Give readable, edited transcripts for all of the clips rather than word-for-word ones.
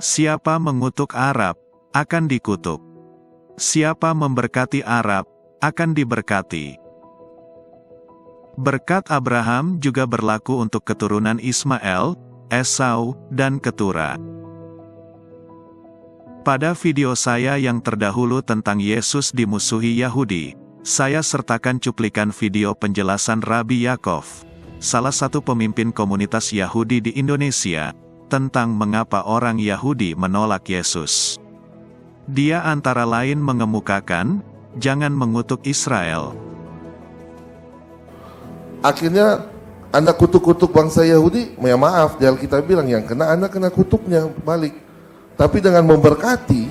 Siapa mengutuk Arab, akan dikutuk. Siapa memberkati Arab, akan diberkati. Berkat Abraham juga berlaku untuk keturunan Ismail, Esau, dan Ketura. Pada video saya yang terdahulu tentang Yesus dimusuhi Yahudi, saya sertakan cuplikan video penjelasan Rabbi Yaakov, salah satu pemimpin komunitas Yahudi di Indonesia, tentang mengapa orang Yahudi menolak Yesus. Dia antara lain mengemukakan, jangan mengutuk Israel. Akhirnya Anda kutuk-kutuk bangsa Yahudi, ya maaf, di Alkitab bilang yang kena Anda kena kutuknya balik. Tapi dengan memberkati,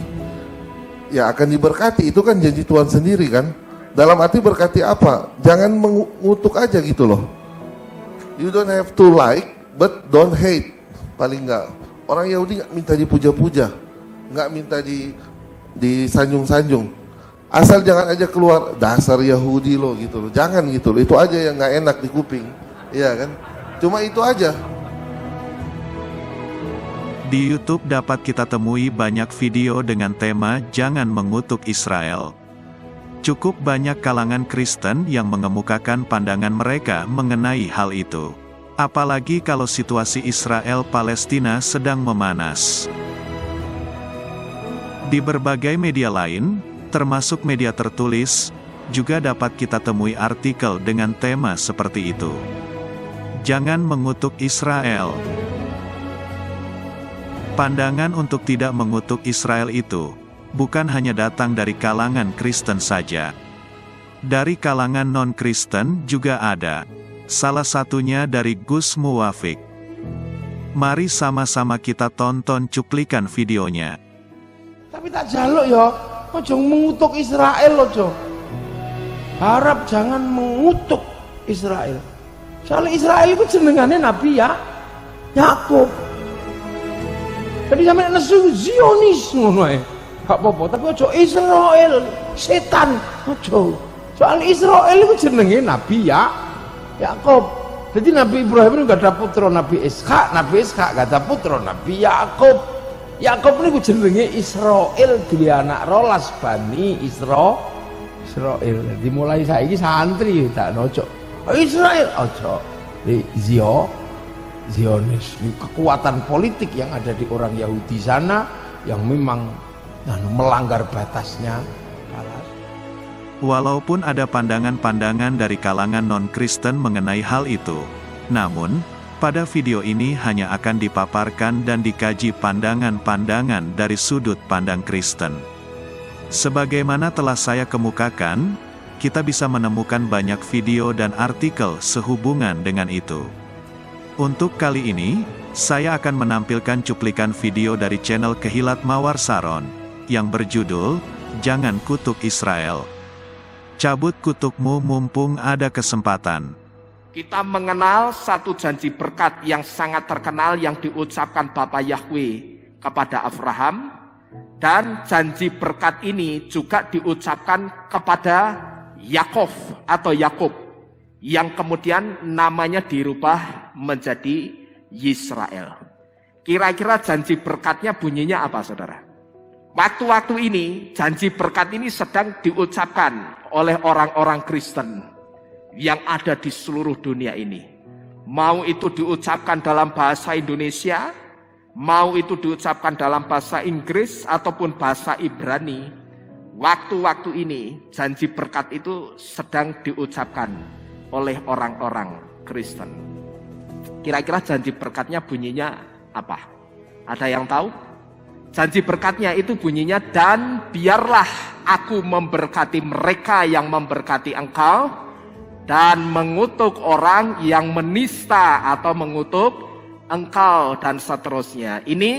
ya akan diberkati, itu kan janji Tuhan sendiri kan. Dalam arti berkati apa? Jangan mengutuk aja gitu loh. You don't have to like, but don't hate. Paling enggak, orang Yahudi nggak minta dipuja-puja, nggak minta disanjung-sanjung. Asal jangan aja keluar dasar Yahudi loh gitu loh, jangan gitu loh. Itu aja yang nggak enak di kuping, iya kan? Cuma itu aja. Di YouTube dapat kita temui banyak video dengan tema jangan mengutuk Israel. Cukup banyak kalangan Kristen yang mengemukakan pandangan mereka mengenai hal itu. Apalagi kalau situasi Israel-Palestina sedang memanas. Di berbagai media lain, termasuk media tertulis, juga dapat kita temui artikel dengan tema seperti itu. Jangan mengutuk Israel. Pandangan untuk tidak mengutuk Israel itu, bukan hanya datang dari kalangan Kristen saja. Dari kalangan non-Kristen juga ada. Salah satunya dari Gus Muwafiq. Mari sama-sama kita tonton cuplikan videonya. Tapi tak jaluk ya, ojo mengutuk Israel ojo. Harap jangan mengutuk Israel. Soalnya Israel itu jenengannya Nabi ya, Yakub. Jadi sampai nesu Zionis ngono ae. Gak apa-apa, tapi ojo Israel, setan ojo. Soal Israel itu jenenge Nabi ya, Yakub. Jadi Nabi Ibrahim itu gak ada putra Nabi Ishak, Nabi Ishak gak ada putra Nabi Yakub. Yakub ini jenenge Israel, dia anak rolas Bani Israel. Jadi mulai saiki santri tak ojo Israel ojo. Di Zionis, kekuatan politik yang ada di orang Yahudi sana yang memang melanggar batasnya. Walaupun ada pandangan-pandangan dari kalangan non-Kristen mengenai hal itu, namun, pada video ini hanya akan dipaparkan dan dikaji pandangan-pandangan dari sudut pandang Kristen. Sebagaimana telah saya kemukakan, kita bisa menemukan banyak video dan artikel sehubungan dengan itu. Untuk kali ini, saya akan menampilkan cuplikan video dari channel Kehilat Mawar Saron, yang berjudul, Jangan Kutuk Israel. Cabut kutukmu mumpung ada kesempatan. Kita mengenal satu janji berkat yang sangat terkenal yang diucapkan Bapa Yahweh kepada Abraham, dan janji berkat ini juga diucapkan kepada Yaakov atau Yakub, yang kemudian namanya dirubah menjadi Yisrael. Kira-kira janji berkatnya bunyinya apa, saudara? Waktu-waktu ini, janji berkat ini sedang diucapkan oleh orang-orang Kristen yang ada di seluruh dunia ini. Mau itu diucapkan dalam bahasa Indonesia, mau itu diucapkan dalam bahasa Inggris ataupun bahasa Ibrani. Waktu-waktu ini, janji berkat itu sedang diucapkan oleh orang-orang Kristen. Kira-kira janji berkatnya bunyinya apa? Ada yang tahu? Janji berkatnya itu bunyinya, dan biarlah aku memberkati mereka yang memberkati engkau, dan mengutuk orang yang menista atau mengutuk engkau, dan seterusnya. Ini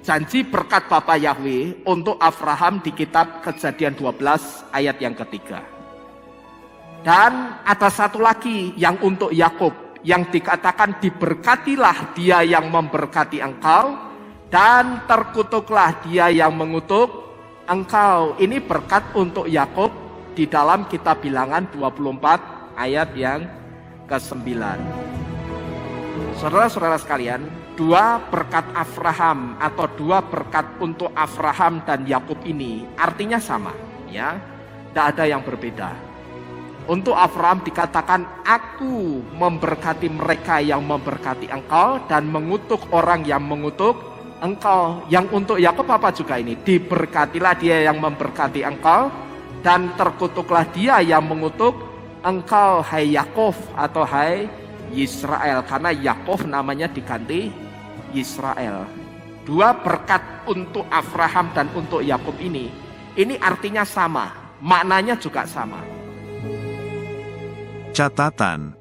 janji berkat Bapa Yahweh untuk Abraham di kitab Kejadian 12 ayat yang ketiga. Dan ada satu lagi yang untuk Yakub, yang dikatakan diberkatilah dia yang memberkati engkau, dan terkutuklah dia yang mengutuk engkau. Ini berkat untuk Yakub di dalam kitab Bilangan 24 ayat yang ke-9. Saudara-saudara sekalian, dua berkat Abraham atau dua berkat untuk Abraham dan Yakub ini artinya sama, ya, tidak ada yang berbeda. Untuk Abraham dikatakan, aku memberkati mereka yang memberkati engkau dan mengutuk orang yang mengutuk engkau. Yang untuk Yakub apa juga ini? Diberkatilah dia yang memberkati engkau dan terkutuklah dia yang mengutuk engkau, hai Yakub atau hai Israel, karena Yakub namanya diganti Israel. Dua berkat untuk Abraham dan untuk Yakub ini artinya sama, maknanya juga sama. Catatan.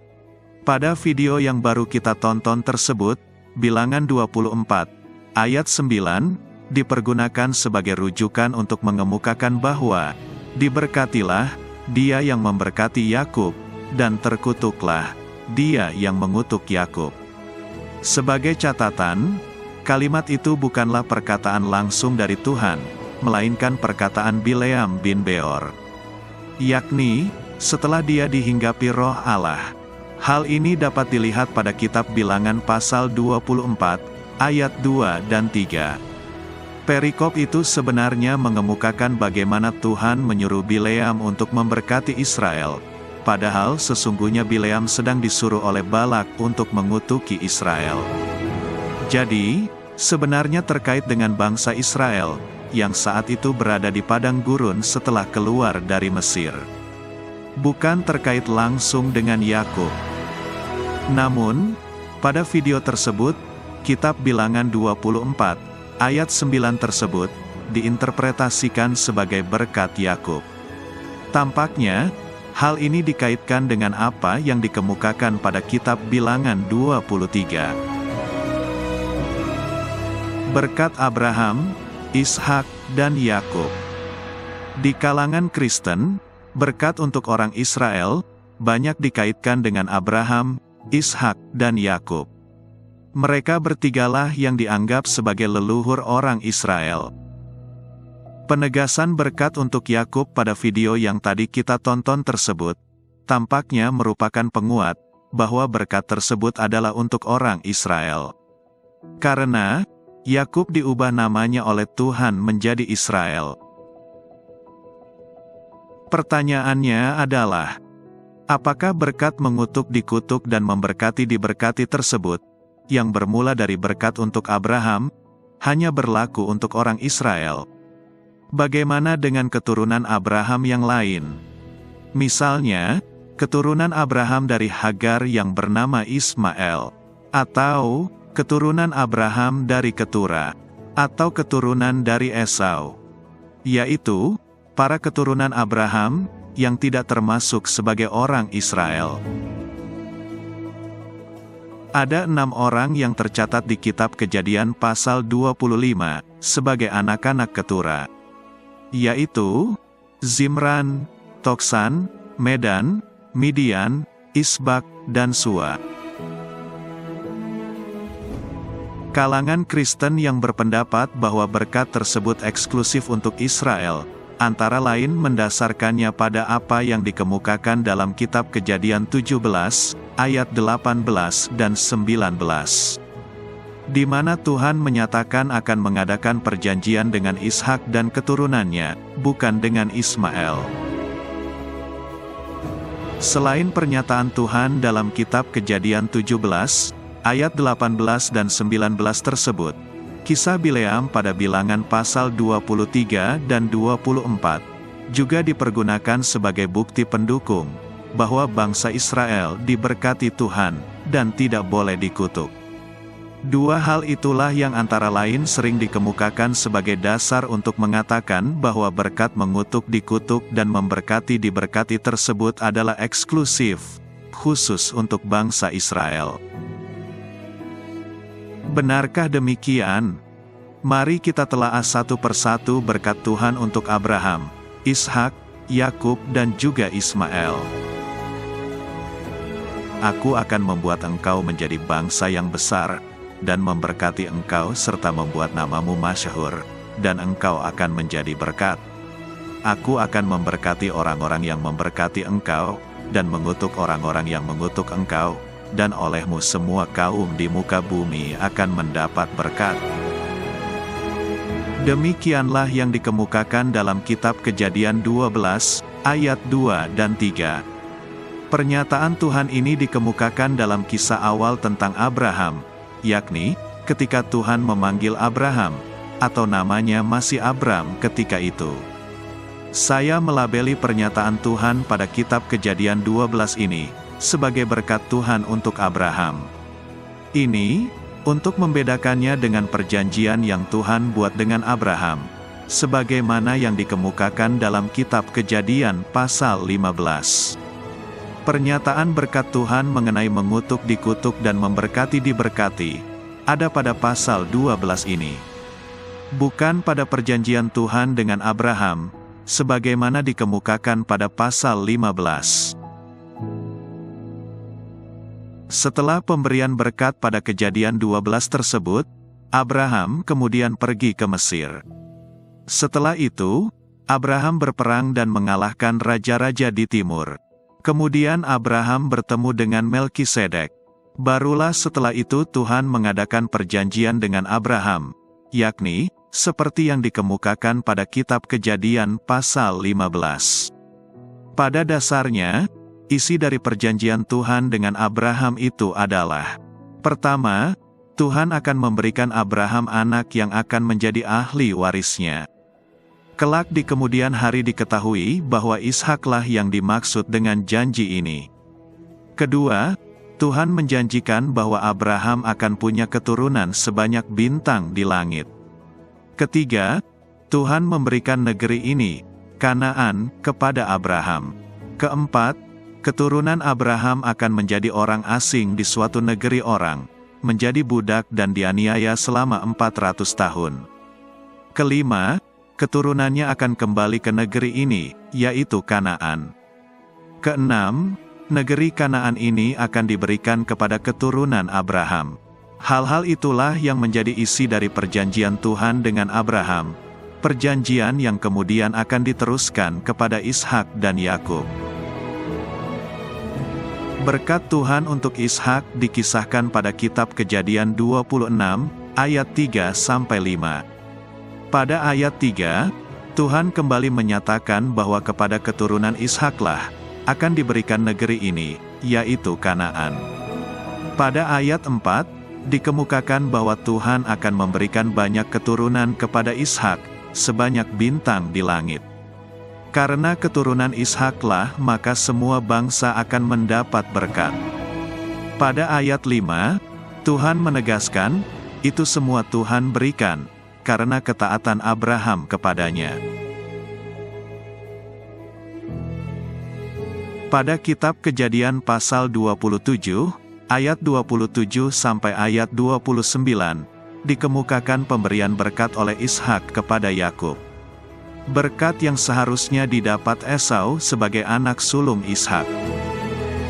Pada video yang baru kita tonton tersebut, Bilangan 24, ayat 9, dipergunakan sebagai rujukan untuk mengemukakan bahwa diberkatilah dia yang memberkati Yakub, dan terkutuklah dia yang mengutuk Yakub. Sebagai catatan, kalimat itu bukanlah perkataan langsung dari Tuhan, melainkan perkataan Bileam bin Beor. Yakni, setelah dia dihinggapi roh Allah. Hal ini dapat dilihat pada kitab Bilangan pasal 24, ayat 2 dan 3. Perikop itu sebenarnya mengemukakan bagaimana Tuhan menyuruh Bileam untuk memberkati Israel, padahal sesungguhnya Bileam sedang disuruh oleh Balak untuk mengutuki Israel. Jadi, sebenarnya terkait dengan bangsa Israel, yang saat itu berada di padang gurun setelah keluar dari Mesir. Bukan terkait langsung dengan Yakub. Namun, pada video tersebut, kitab Bilangan 24, ayat 9 tersebut, diinterpretasikan sebagai berkat Yakub. Tampaknya, hal ini dikaitkan dengan apa yang dikemukakan pada kitab Bilangan 23. Berkat Abraham, Ishak, dan Yakub. Di kalangan Kristen, berkat untuk orang Israel banyak dikaitkan dengan Abraham, Ishak, dan Yakub. Mereka bertigalah yang dianggap sebagai leluhur orang Israel. Penegasan berkat untuk Yakub pada video yang tadi kita tonton tersebut, tampaknya merupakan penguat bahwa berkat tersebut adalah untuk orang Israel. Karena Yakub diubah namanya oleh Tuhan menjadi Israel. Pertanyaannya adalah, apakah berkat mengutuk dikutuk dan memberkati diberkati tersebut, yang bermula dari berkat untuk Abraham, hanya berlaku untuk orang Israel? Bagaimana dengan keturunan Abraham yang lain? Misalnya, keturunan Abraham dari Hagar yang bernama Ismail, atau keturunan Abraham dari Ketura, atau keturunan dari Esau, yaitu para keturunan Abraham yang tidak termasuk sebagai orang Israel. Ada 6 orang yang tercatat di kitab Kejadian pasal 25 sebagai anak-anak Ketura, yaitu Zimran, Toksan, Medan, Midian, Isbak, dan Sua. Kalangan Kristen yang berpendapat bahwa berkat tersebut eksklusif untuk Israel, antara lain mendasarkannya pada apa yang dikemukakan dalam kitab Kejadian 17, ayat 18 dan 19. Di mana Tuhan menyatakan akan mengadakan perjanjian dengan Ishak dan keturunannya, bukan dengan Ismail. Selain pernyataan Tuhan dalam kitab Kejadian 17, ayat 18 dan 19 tersebut, kisah Bileam pada Bilangan pasal 23 dan 24 juga dipergunakan sebagai bukti pendukung bahwa bangsa Israel diberkati Tuhan dan tidak boleh dikutuk. Dua hal itulah yang antara lain sering dikemukakan sebagai dasar untuk mengatakan bahwa berkat mengutuk dikutuk dan memberkati diberkati tersebut adalah eksklusif, khusus untuk bangsa Israel. Benarkah demikian? Mari kita telaah satu persatu berkat Tuhan untuk Abraham, Ishak, Yakub, dan juga Ismail. Aku akan membuat engkau menjadi bangsa yang besar, dan memberkati engkau serta membuat namamu masyhur, dan engkau akan menjadi berkat. Aku akan memberkati orang-orang yang memberkati engkau, dan mengutuk orang-orang yang mengutuk engkau, dan olehmu semua kaum di muka bumi akan mendapat berkat. Demikianlah yang dikemukakan dalam kitab Kejadian 12, ayat 2 dan 3. Pernyataan Tuhan ini dikemukakan dalam kisah awal tentang Abraham, yakni, ketika Tuhan memanggil Abraham, atau namanya masih Abram ketika itu. Saya melabeli pernyataan Tuhan pada kitab Kejadian 12 ini, sebagai berkat Tuhan untuk Abraham. Ini, untuk membedakannya dengan perjanjian yang Tuhan buat dengan Abraham, sebagaimana yang dikemukakan dalam kitab Kejadian pasal 15. Pernyataan berkat Tuhan mengenai mengutuk dikutuk dan memberkati diberkati, ada pada pasal 12 ini. Bukan pada perjanjian Tuhan dengan Abraham, sebagaimana dikemukakan pada pasal 15. Setelah pemberian berkat pada Kejadian 12 tersebut, Abraham kemudian pergi ke Mesir. Setelah itu, Abraham berperang dan mengalahkan raja-raja di timur. Kemudian Abraham bertemu dengan Melkisedek. Barulah setelah itu Tuhan mengadakan perjanjian dengan Abraham, yakni, seperti yang dikemukakan pada kitab Kejadian pasal 15. Pada dasarnya, isi dari perjanjian Tuhan dengan Abraham itu adalah: pertama, Tuhan akan memberikan Abraham anak yang akan menjadi ahli warisnya. Kelak di kemudian hari diketahui bahwa Ishaklah yang dimaksud dengan janji ini. Kedua, Tuhan menjanjikan bahwa Abraham akan punya keturunan sebanyak bintang di langit. Ketiga, Tuhan memberikan negeri ini, Kanaan, kepada Abraham. Keempat, keturunan Abraham akan menjadi orang asing di suatu negeri orang, menjadi budak dan dianiaya selama 400 tahun. Kelima, keturunannya akan kembali ke negeri ini, yaitu Kanaan. Keenam, negeri Kanaan ini akan diberikan kepada keturunan Abraham. Hal-hal itulah yang menjadi isi dari perjanjian Tuhan dengan Abraham, perjanjian yang kemudian akan diteruskan kepada Ishak dan Yakub. Berkat Tuhan untuk Ishak dikisahkan pada kitab Kejadian 26, ayat 3-5. Pada ayat 3, Tuhan kembali menyatakan bahwa kepada keturunan Ishaklah akan diberikan negeri ini, yaitu Kanaan. Pada ayat 4, dikemukakan bahwa Tuhan akan memberikan banyak keturunan kepada Ishak, sebanyak bintang di langit. Karena keturunan Ishaklah maka semua bangsa akan mendapat berkat. Pada ayat 5, Tuhan menegaskan, itu semua Tuhan berikan, karena ketaatan Abraham kepadanya. Pada kitab Kejadian pasal 27, ayat 27 sampai ayat 29, dikemukakan pemberian berkat oleh Ishak kepada Yakub. Berkat yang seharusnya didapat Esau sebagai anak sulung Ishak.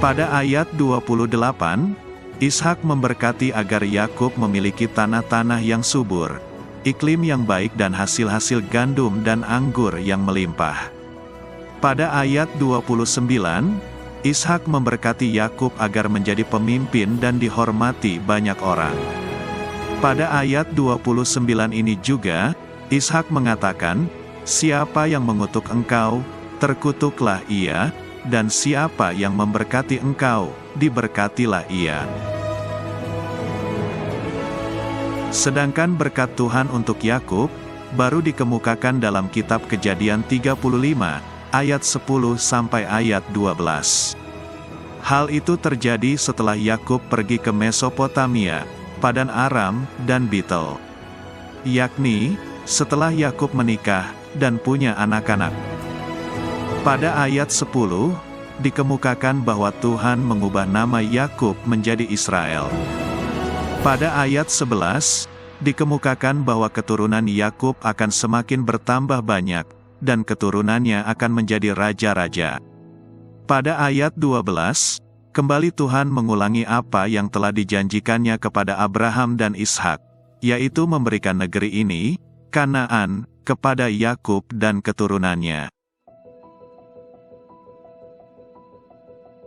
Pada ayat 28, Ishak memberkati agar Yakub memiliki tanah-tanah yang subur, iklim yang baik dan hasil-hasil gandum dan anggur yang melimpah. Pada ayat 29, Ishak memberkati Yakub agar menjadi pemimpin dan dihormati banyak orang. Pada ayat 29 ini juga, Ishak mengatakan, siapa yang mengutuk engkau, terkutuklah ia, dan siapa yang memberkati engkau, diberkatilah ia. Sedangkan berkat Tuhan untuk Yakub, baru dikemukakan dalam kitab Kejadian 35, ayat 10 sampai ayat 12. Hal itu terjadi setelah Yakub pergi ke Mesopotamia, Padan Aram, dan Betel. Yakni, setelah Yakub menikah dan punya anak-anak. Pada ayat 10, dikemukakan bahwa Tuhan mengubah nama Yakub menjadi Israel. Pada ayat 11, dikemukakan bahwa keturunan Yakub akan semakin bertambah banyak, dan keturunannya akan menjadi raja-raja. Pada ayat 12, kembali Tuhan mengulangi apa yang telah dijanjikannya kepada Abraham dan Ishak, yaitu memberikan negeri ini, Kanaan, kepada Yakub dan keturunannya.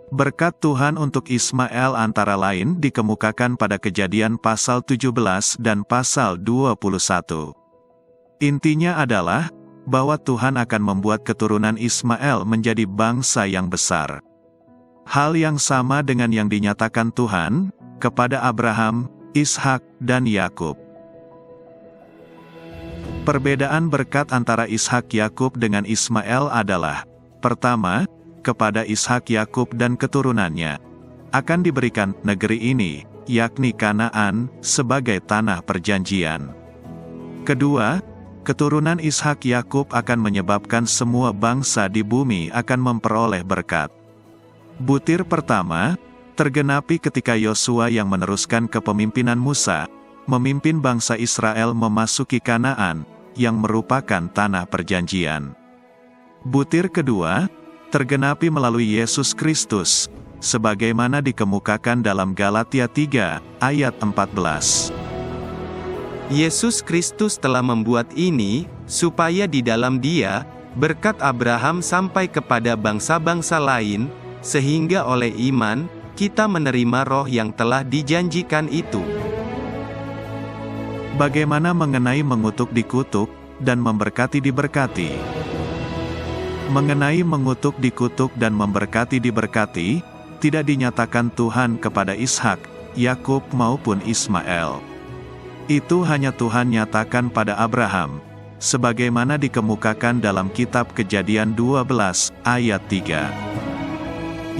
Berkat Tuhan untuk Ismail antara lain dikemukakan pada Kejadian pasal 17 dan pasal 21. Intinya adalah bahwa Tuhan akan membuat keturunan Ismail menjadi bangsa yang besar. Hal yang sama dengan yang dinyatakan Tuhan kepada Abraham, Ishak, dan Yakub. Perbedaan berkat antara Ishak Yakub dengan Ismail adalah: pertama, kepada Ishak Yakub dan keturunannya akan diberikan negeri ini, yakni Kanaan, sebagai tanah perjanjian. Kedua, keturunan Ishak Yakub akan menyebabkan semua bangsa di bumi akan memperoleh berkat. Butir pertama tergenapi ketika Yosua yang meneruskan kepemimpinan Musa memimpin bangsa Israel memasuki Kanaan, yang merupakan tanah perjanjian. Butir kedua tergenapi melalui Yesus Kristus, sebagaimana dikemukakan dalam Galatia 3, ayat 14. Yesus Kristus telah membuat ini, supaya di dalam Dia, berkat Abraham sampai kepada bangsa-bangsa lain, sehingga oleh iman, kita menerima roh yang telah dijanjikan itu. Bagaimana mengenai mengutuk dikutuk, dan memberkati diberkati? Mengenai mengutuk dikutuk dan memberkati diberkati, tidak dinyatakan Tuhan kepada Ishak, Yakub maupun Ismail. Itu hanya Tuhan nyatakan pada Abraham, sebagaimana dikemukakan dalam kitab Kejadian 12, ayat 3.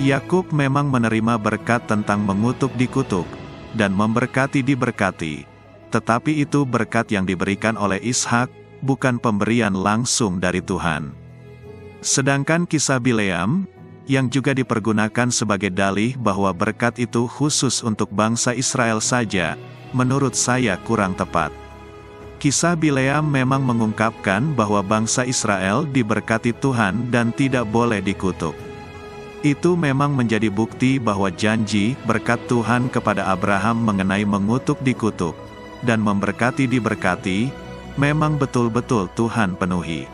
Yakub memang menerima berkat tentang mengutuk dikutuk, dan memberkati diberkati, tetapi itu berkat yang diberikan oleh Ishak, bukan pemberian langsung dari Tuhan. Sedangkan kisah Bileam, yang juga dipergunakan sebagai dalih bahwa berkat itu khusus untuk bangsa Israel saja, menurut saya kurang tepat. Kisah Bileam memang mengungkapkan bahwa bangsa Israel diberkati Tuhan dan tidak boleh dikutuk. Itu memang menjadi bukti bahwa janji berkat Tuhan kepada Abraham mengenai mengutuk dikutuk, dan memberkati diberkati, memang betul-betul Tuhan penuhi.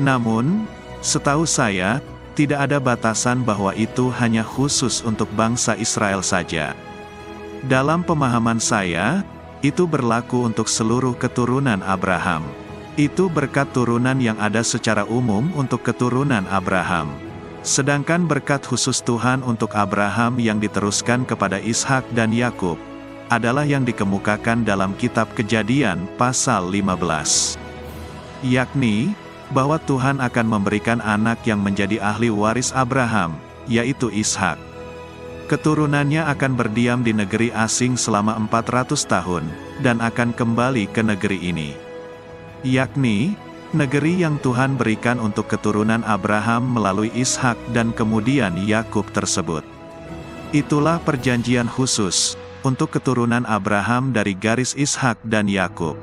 Namun, setahu saya, tidak ada batasan bahwa itu hanya khusus untuk bangsa Israel saja. Dalam pemahaman saya, itu berlaku untuk seluruh keturunan Abraham. Itu berkat turunan yang ada secara umum untuk keturunan Abraham. Sedangkan berkat khusus Tuhan untuk Abraham yang diteruskan kepada Ishak dan Yakub, adalah yang dikemukakan dalam kitab Kejadian pasal 15. Yakni, bahwa Tuhan akan memberikan anak yang menjadi ahli waris Abraham, yaitu Ishak. Keturunannya akan berdiam di negeri asing selama 400 tahun, dan akan kembali ke negeri ini. Yakni, negeri yang Tuhan berikan untuk keturunan Abraham melalui Ishak dan kemudian Yakub tersebut. Itulah perjanjian khusus untuk keturunan Abraham dari garis Ishak dan Yakub.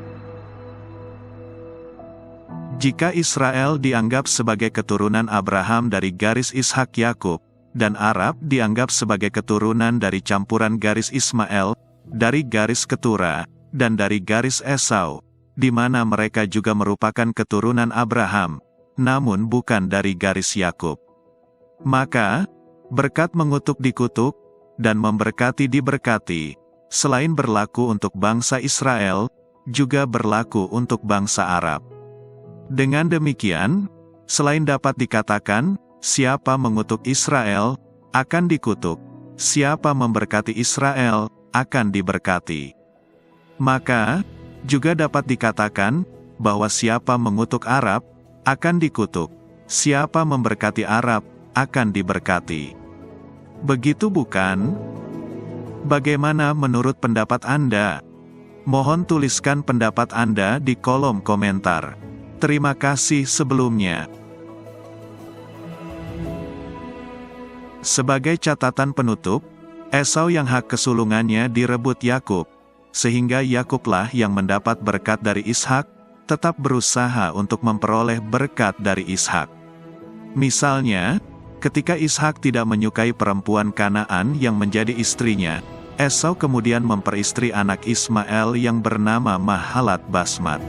Jika Israel dianggap sebagai keturunan Abraham dari garis Ishak Yakub, dan Arab dianggap sebagai keturunan dari campuran garis Ismail, dari garis Ketura, dan dari garis Esau, di mana mereka juga merupakan keturunan Abraham, namun bukan dari garis Yakub. Maka, berkat mengutuk dikutuk, dan memberkati diberkati, selain berlaku untuk bangsa Israel, juga berlaku untuk bangsa Arab. Dengan demikian, selain dapat dikatakan, siapa mengutuk Israel, akan dikutuk, siapa memberkati Israel, akan diberkati. Maka, juga dapat dikatakan, bahwa siapa mengutuk Arab, akan dikutuk, siapa memberkati Arab, akan diberkati. Begitu bukan? Bagaimana menurut pendapat Anda? Mohon tuliskan pendapat Anda di kolom komentar. Terima kasih sebelumnya. Sebagai catatan penutup, Esau yang hak kesulungannya direbut Yakub, sehingga Yakublah yang mendapat berkat dari Ishak, tetap berusaha untuk memperoleh berkat dari Ishak. Misalnya, ketika Ishak tidak menyukai perempuan Kanaan yang menjadi istrinya, Esau kemudian memperistri anak Ismail yang bernama Mahalat Basmat.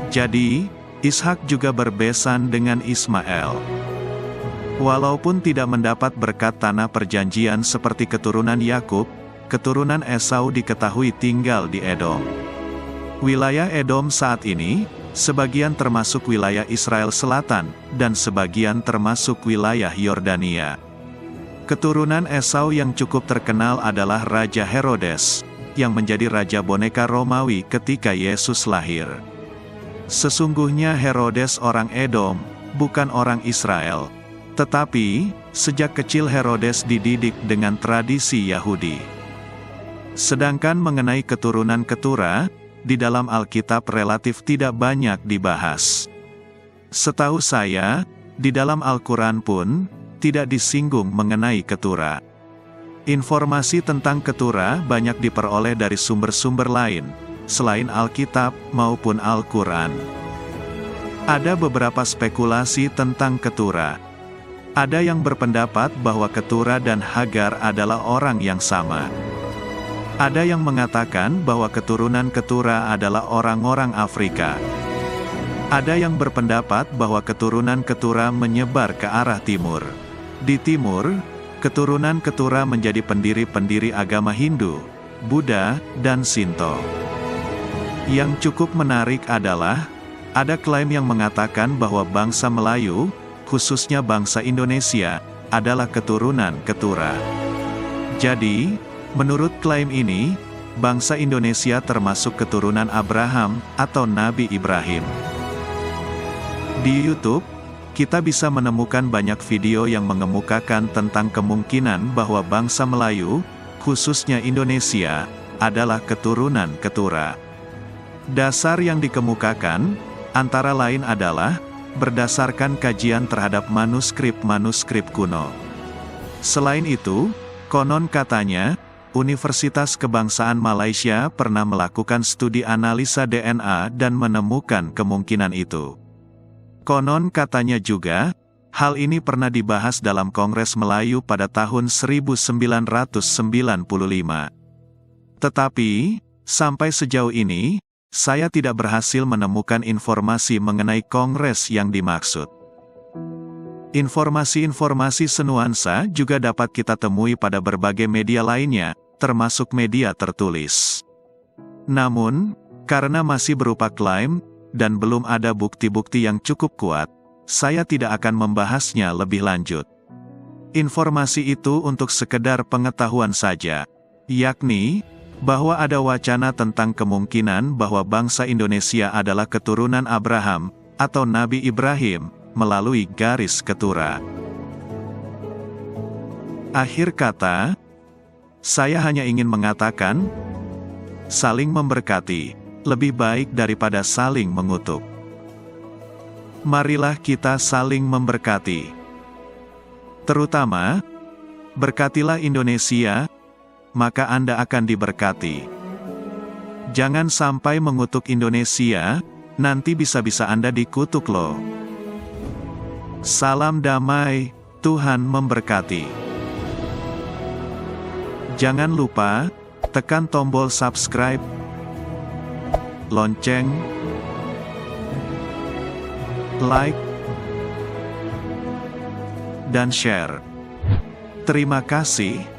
Jadi, Ishak juga berbesan dengan Ismail. Walaupun tidak mendapat berkat tanah perjanjian seperti keturunan Yakub, keturunan Esau diketahui tinggal di Edom. Wilayah Edom saat ini, sebagian termasuk wilayah Israel Selatan, dan sebagian termasuk wilayah Yordania. Keturunan Esau yang cukup terkenal adalah Raja Herodes, yang menjadi raja boneka Romawi ketika Yesus lahir. Sesungguhnya Herodes orang Edom, bukan orang Israel. Tetapi, sejak kecil Herodes dididik dengan tradisi Yahudi. Sedangkan mengenai keturunan Ketura, di dalam Alkitab relatif tidak banyak dibahas. Setahu saya, di dalam Al-Quran pun, tidak disinggung mengenai Ketura. Informasi tentang Ketura banyak diperoleh dari sumber-sumber lain, selain Alkitab maupun Al-Quran. Ada beberapa spekulasi tentang Ketura. Ada yang berpendapat bahwa Ketura dan Hagar adalah orang yang sama. Ada yang mengatakan bahwa keturunan Ketura adalah orang-orang Afrika. Ada yang berpendapat bahwa keturunan Ketura menyebar ke arah timur. Di timur, keturunan Ketura menjadi pendiri-pendiri agama Hindu, Buddha, dan Shinto. Yang cukup menarik adalah, ada klaim yang mengatakan bahwa bangsa Melayu, khususnya bangsa Indonesia, adalah keturunan Ketura. Jadi, menurut klaim ini, bangsa Indonesia termasuk keturunan Abraham atau Nabi Ibrahim. Di YouTube, kita bisa menemukan banyak video yang mengemukakan tentang kemungkinan bahwa bangsa Melayu, khususnya Indonesia, adalah keturunan Ketura. Dasar yang dikemukakan, antara lain adalah, berdasarkan kajian terhadap manuskrip-manuskrip kuno. Selain itu, konon katanya, Universitas Kebangsaan Malaysia pernah melakukan studi analisa DNA dan menemukan kemungkinan itu. Konon katanya juga, hal ini pernah dibahas dalam Kongres Melayu pada tahun 1995. Tetapi, sampai sejauh ini, saya tidak berhasil menemukan informasi mengenai kongres yang dimaksud. Informasi-informasi senuansa juga dapat kita temui pada berbagai media lainnya, termasuk media tertulis. Namun, karena masih berupa klaim, dan belum ada bukti-bukti yang cukup kuat, saya tidak akan membahasnya lebih lanjut. Informasi itu untuk sekedar pengetahuan saja, yakni, bahwa ada wacana tentang kemungkinan bahwa bangsa Indonesia adalah keturunan Abraham, atau Nabi Ibrahim, melalui garis Ketura. Akhir kata, saya hanya ingin mengatakan, saling memberkati, lebih baik daripada saling mengutuk. Marilah kita saling memberkati. Terutama, berkatilah Indonesia, maka Anda akan diberkati. Jangan sampai mengutuk Indonesia, nanti bisa-bisa Anda dikutuk loh. Salam damai, Tuhan memberkati. Jangan lupa, tekan tombol subscribe, lonceng, like, dan share. Terima kasih.